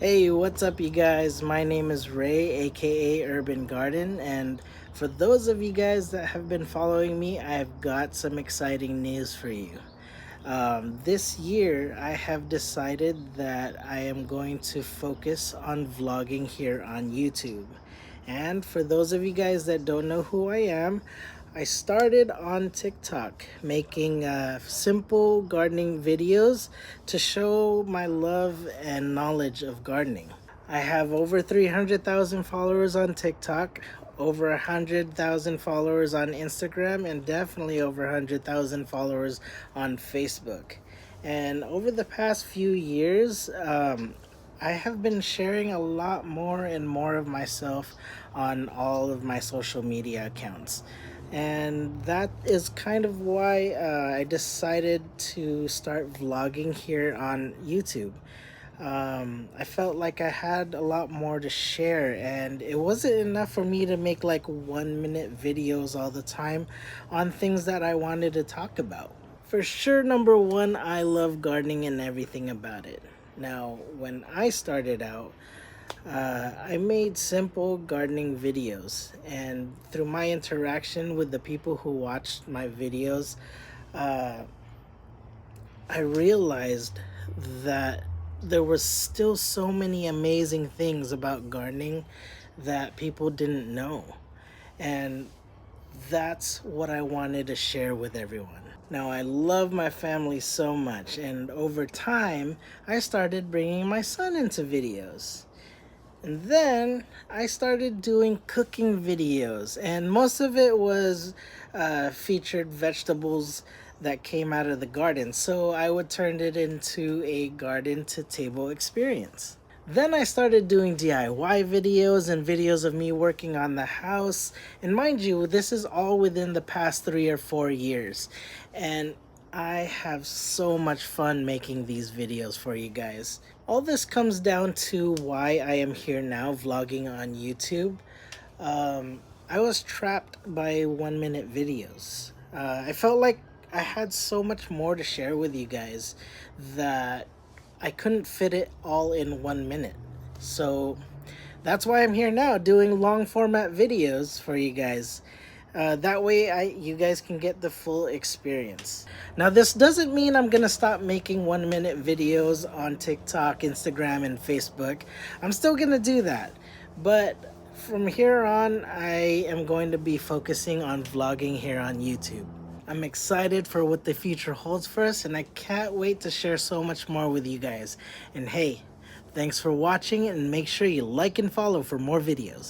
Hey, what's up, you guys? My name is Ray, aka Urrbangarden, and for those of you guys that have been following me, I've got some exciting news for you. This year, I have decided that I am going to focus on vlogging here on YouTube. And for those of you guys that don't know who I am, I started on TikTok making simple gardening videos to show my love and knowledge of gardening. I have over 300,000 followers on TikTok, over 100,000 followers on Instagram, and definitely over 100,000 followers on Facebook. And over the past few years, I have been sharing a lot more and more of myself on all of my social media accounts. And that is kind of why I decided to start vlogging here on YouTube. I felt like I had a lot more to share, and it wasn't enough for me to make like 1 minute videos all the time on things that I wanted to talk about. For sure, number one, I love gardening and everything about it. Now, when I started out, I made simple gardening videos, and through my interaction with the people who watched my videos, uh, I realized that there was still so many amazing things about gardening that people didn't know. And that's what I wanted to share with everyone. Now, I love my family so much, and over time, I started bringing my son into videos. And then I started doing cooking videos, and most of it was featured vegetables that came out of the garden. So I would turn it into a garden to table experience. Then I started doing DIY videos and videos of me working on the house. And mind you, this is all within the past 3 or 4 years. And I have so much fun making these videos for you guys. All this comes down to why I am here now vlogging on YouTube. I was trapped by 1 minute videos. I felt like I had so much more to share with you guys that I couldn't fit it all in 1 minute. So that's why I'm here now doing long format videos for you guys. That way you guys can get the full experience. Now, this doesn't mean I'm gonna stop making 1 minute videos on TikTok, Instagram, and Facebook. I'm still gonna do that. But from here on, I am going to be focusing on vlogging here on YouTube. I'm excited for what the future holds for us, and I can't wait to share so much more with you guys. And hey, thanks for watching, and make sure you like and follow for more videos.